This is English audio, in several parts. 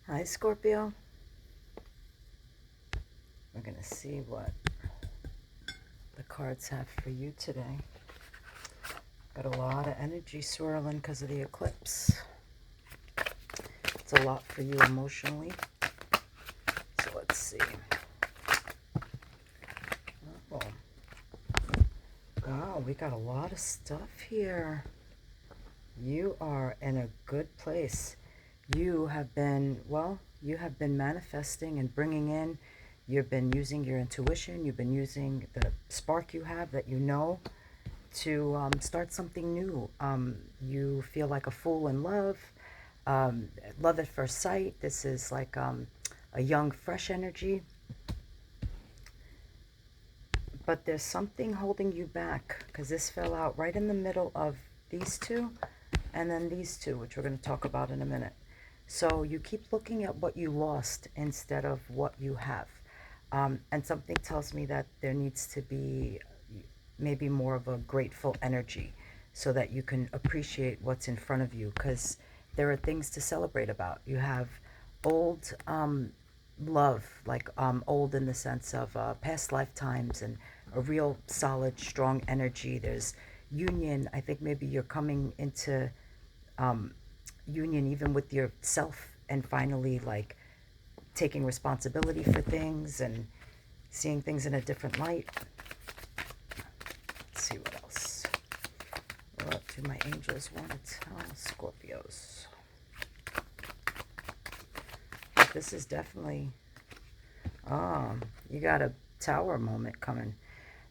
Hi, Scorpio. We're going to see what the cards have for you today. Got a lot of energy swirling because of the eclipse. It's a lot for you emotionally. So let's see. Oh, wow, we got a lot of stuff here. You are in a good place. You have been, well, you have been manifesting and bringing in. You've been using your intuition. You've been using the spark you have that you know to start something new. You feel like a fool in love, um, love at first sight. This is like a young, fresh energy. But there's something holding you back because this fell out right in the middle of these two and then these two, which we're going to talk about in a minute. So you keep looking at what you lost instead of what you have. And something tells me that there needs to be maybe more of a grateful energy so that you can appreciate what's in front of you, because there are things to celebrate about. You have old love, like old in the sense of past lifetimes and a real solid, strong energy. There's union. I think maybe you're coming into um, union even with yourself and finally like taking responsibility for things and seeing things in a different light. Let's see what else. What do my angels want to tell Scorpios? This is definitely, you got a tower moment coming.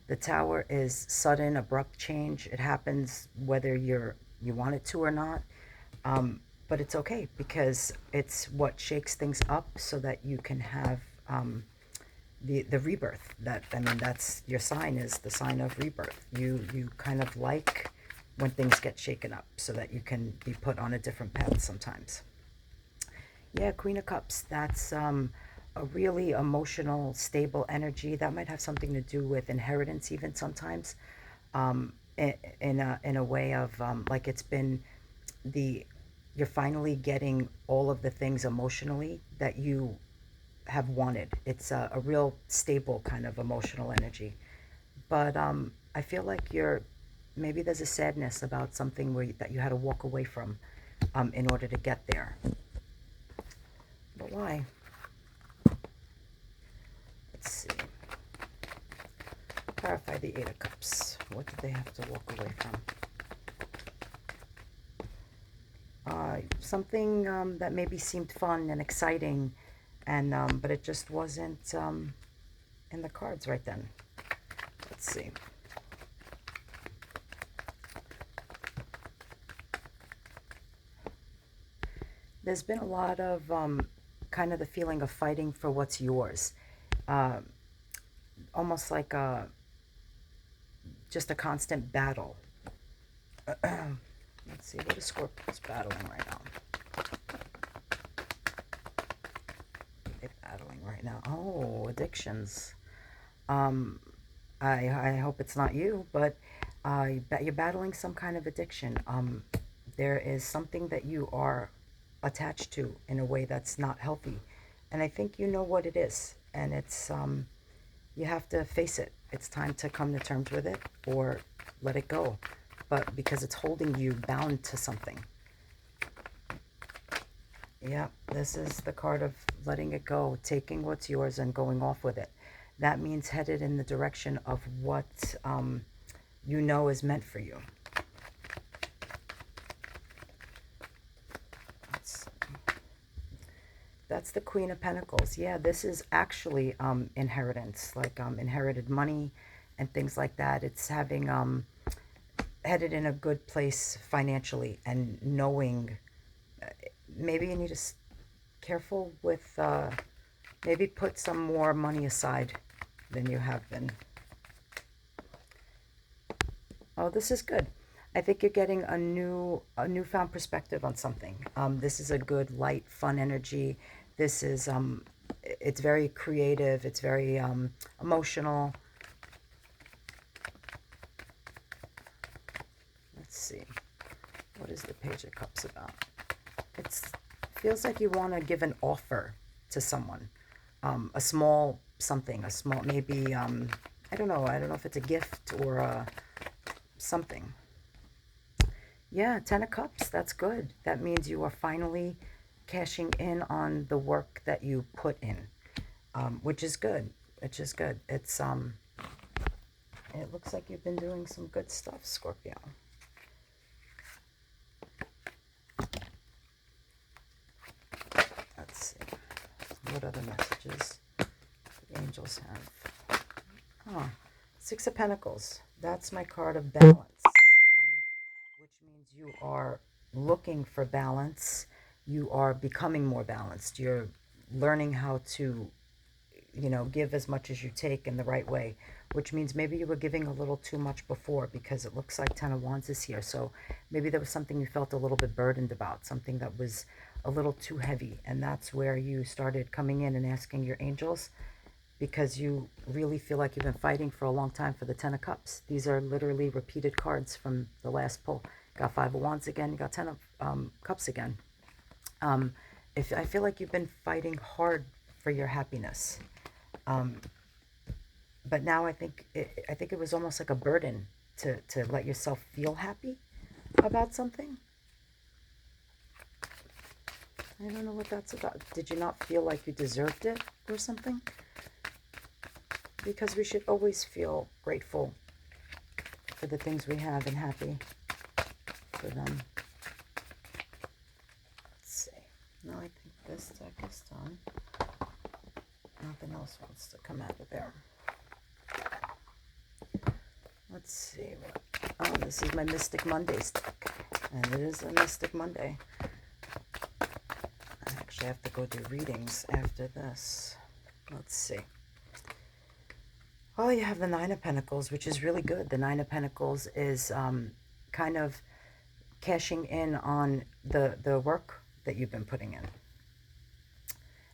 The tower is sudden, abrupt change. It happens whether you want it to or not. But it's okay because it's what shakes things up so that you can have the rebirth. That, I mean, that's your sign, is the sign of rebirth. You kind of like when things get shaken up so that you can be put on a different path sometimes. Yeah, Queen of Cups. That's a really emotional, stable energy. That might have something to do with inheritance, even sometimes, in a way of like it's been the you're finally getting all of the things emotionally that you have wanted. It's a real stable kind of emotional energy. But I feel like maybe there's a sadness about something that you had to walk away from in order to get there. But why? Let's see. Clarify the Eight of Cups. What did they have to walk away from? Something that maybe seemed fun and exciting, and but it just wasn't in the cards right then. Let's see. There's been a lot of kind of the feeling of fighting for what's yours. Uh, Almost like just a constant battle. Let's see, what is Scorpio's battling right now? They're battling right now. Oh, addictions. Um, I hope it's not you, but you're battling some kind of addiction. There is something that you are attached to in a way that's not healthy, and I think you know what it is, and it's you have to face it. It's time to come to terms with it or let it go, but because it's holding you bound to something. Yeah, this is the card of letting it go, taking what's yours and going off with it. That means headed in the direction of what you know is meant for you. That's the Queen of Pentacles. Yeah, this is actually inheritance, like inherited money and things like that. It's having headed in a good place financially and knowing maybe you need to careful with maybe put some more money aside than you have been. Oh, this is good. I think you're getting a newfound perspective on something. This is a good, light, fun energy. This is it's very creative. It's very emotional. Let's see. What is the Page of Cups about? It's feels like you want to give an offer to someone, a small something, a small, maybe, I don't know if it's a gift or something. Yeah, 10 of Cups, that's good. That means you are finally cashing in on the work that you put in, which is good, which is good. It looks like you've been doing some good stuff, Scorpio. Let's see. What other messages the angels have? Huh. Six of Pentacles. That's my card of balance, which means you are looking for balance. You are becoming more balanced. You're learning how to, give as much as you take in the right way, which means maybe you were giving a little too much before, because it looks like Ten of Wands is here. So maybe there was something you felt a little bit burdened about, something that was a little too heavy. And that's where you started coming in and asking your angels, because you really feel like you've been fighting for a long time for the Ten of Cups. These are literally repeated cards from the last pull. You got Five of Wands again, you got Ten of Cups again. If I feel like you've been fighting hard for your happiness, but now I think it was almost like a burden to let yourself feel happy about something. I don't know what that's about. Did you not feel like you deserved it or something? Because we should always feel grateful for the things we have and happy for them. Let's see. No, I think this deck is done. Nothing else wants to come out of there. Let's see. Oh, this is my Mystic Mondays deck. And it is a Mystic Monday. I actually have to go do readings after this. Let's see. Oh, you have the Nine of Pentacles, which is really good. The Nine of Pentacles is kind of cashing in on the work that you've been putting in.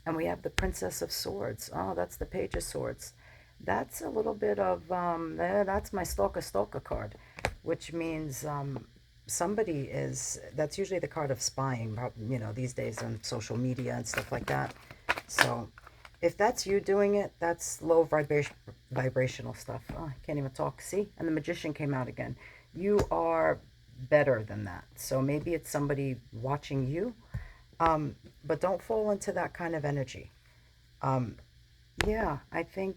And we have the Princess of Swords. Oh, that's the Page of Swords. That's a little bit of, that's my Stalker card, which means somebody is, that's usually the card of spying, these days on social media and stuff like that. So if that's you doing it, that's low vibrational stuff. Oh, I can't even talk. See? And the Magician came out again. You are better than that. So maybe it's somebody watching you, but don't fall into that kind of energy. Yeah, I think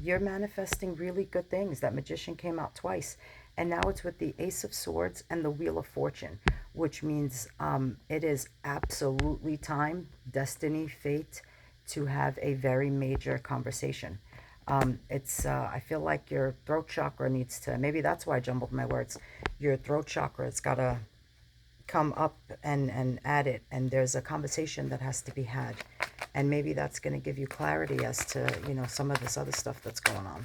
you're manifesting really good things. That Magician came out twice. And now it's with the Ace of Swords and the Wheel of Fortune, which means it is absolutely time, destiny, fate, to have a very major conversation. I feel like your throat chakra needs to, maybe that's why I jumbled my words. Your throat chakra has got to come up and add it. And there's a conversation that has to be had. And maybe that's going to give you clarity as to, some of this other stuff that's going on.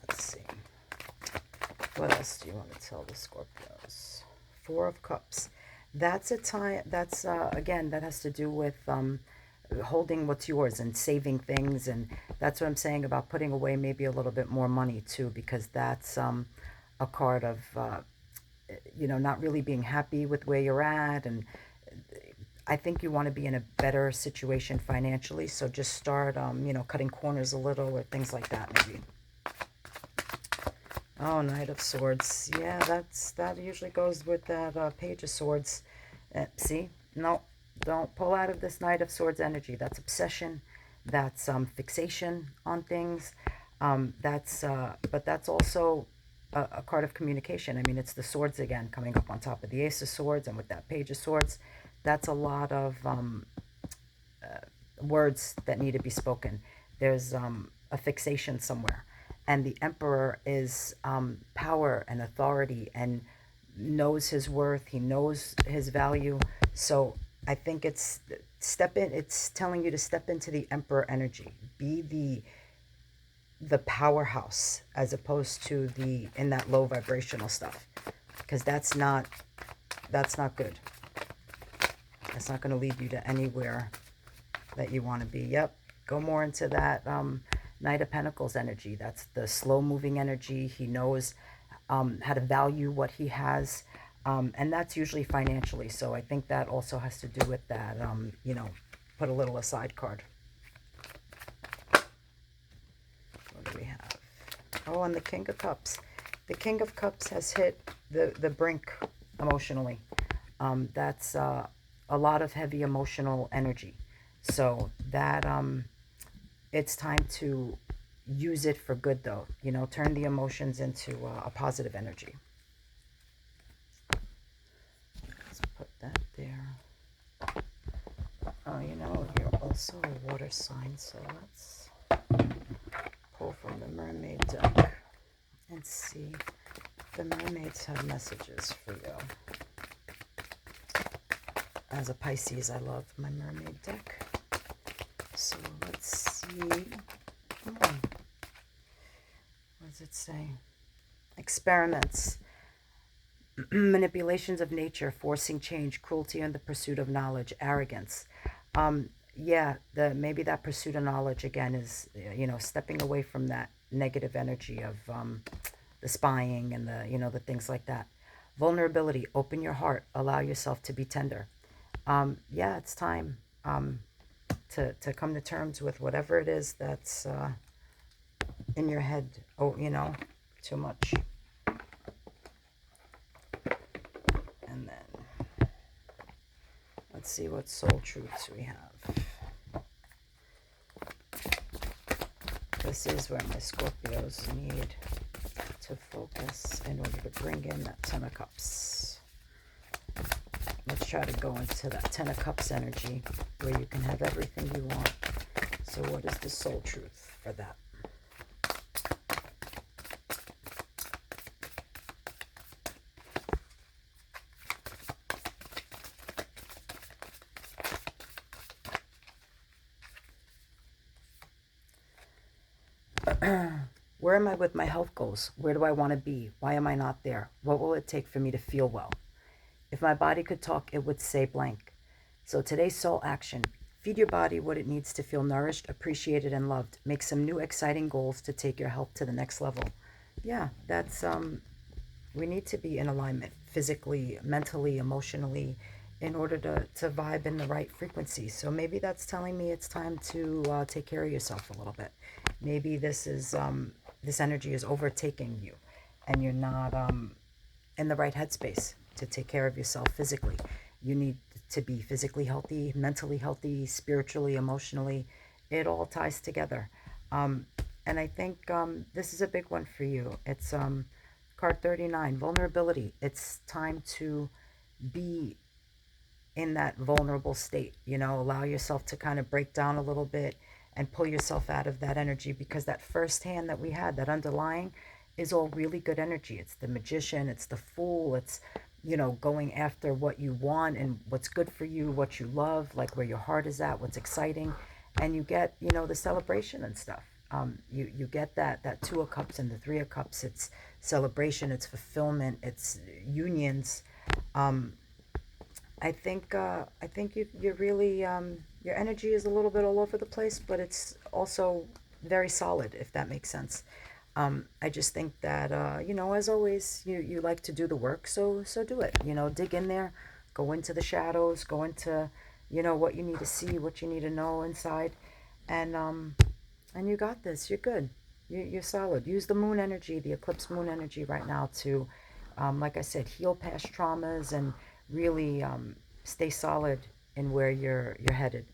Let's see. What else do you want to tell the Scorpios? Four of Cups. That's a time, that's, again, that has to do with holding what's yours and saving things. And that's what I'm saying about putting away maybe a little bit more money, too, because that's a card of... not really being happy with where you're at. And I think you want to be in a better situation financially. So just start, cutting corners a little or things like that, maybe. Oh, Knight of Swords. Yeah, that usually goes with that Page of Swords. See? No, don't pull out of this Knight of Swords energy. That's obsession. That's fixation on things. But that's also a card of communication. I mean, it's the swords again coming up on top of the Ace of Swords, and with that Page of Swords, that's a lot of words that need to be spoken. There's a fixation somewhere. And the Emperor is power and authority and knows his worth. He knows his value. So I think it's telling you to step into the Emperor energy. Be the powerhouse as opposed to in that low vibrational stuff, because that's not good. That's not going to lead you to anywhere that you want to be. Yep, go more into that Knight of Pentacles energy. That's the slow moving energy. He knows how to value what he has. And that's usually financially. So I think that also has to do with that, you know, put a little aside card. What do we have? Oh, and the King of Cups. The King of Cups has hit the brink emotionally. That's a lot of heavy emotional energy. So that it's time to use it for good, though. You know, turn the emotions into a positive energy. Let's put that there. Oh, you know, you're also a water sign, so let's pull from the mermaid deck and see if the mermaids have messages for you. As a Pisces, I love my mermaid deck. So let's see. What does it say? Experiments. Manipulations of nature, forcing change, cruelty in the pursuit of knowledge, arrogance. Yeah, maybe that pursuit of knowledge again is, you know, stepping away from that negative energy of the spying and the, you know, the things like that. Vulnerability, open your heart, allow yourself to be tender. Yeah, it's time to come to terms with whatever it is that's in your head. Oh, you know, too much. And then let's see what soul truths we have. This is where my Scorpios need to focus in order to bring in that Ten of Cups. Let's try to go into that Ten of Cups energy where you can have everything you want. So what is the soul truth for that? Where am I with my health goals? Where do I want to be? Why am I not there? What will it take for me to feel well? If my body could talk, it would say blank. So today's soul action. Feed your body what it needs to feel nourished, appreciated, and loved. Make some new exciting goals to take your health to the next level. Yeah, that's we need to be in alignment physically, mentally, emotionally, in order to vibe in the right frequency. So maybe that's telling me it's time to take care of yourself a little bit. Maybe this energy is overtaking you and you're not in the right headspace to take care of yourself physically. You need to be physically healthy, mentally healthy, spiritually, emotionally. It all ties together. And I think this is a big one for you. It's card 39, vulnerability. It's time to be in that vulnerable state, you know, allow yourself to kind of break down a little bit and pull yourself out of that energy, because that first hand that we had, that underlying, is all really good energy. It's the Magician, it's the Fool, it's, you know, going after what you want and what's good for you, what you love, like where your heart is at, what's exciting. And you get, you know, the celebration and stuff. You get that Two of Cups and the Three of Cups. It's celebration, it's fulfillment, it's unions. I think you're really your energy is a little bit all over the place, but it's also very solid, if that makes sense. I just think that you know, as always, you like to do the work, so do it. You know, dig in there, go into the shadows, go into, you know, what you need to see, what you need to know inside, and you got this. You're good. You're solid. Use the moon energy, the eclipse moon energy right now to, like I said, heal past traumas and really stay solid in where you're headed.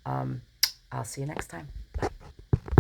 I'll see you next time. Bye.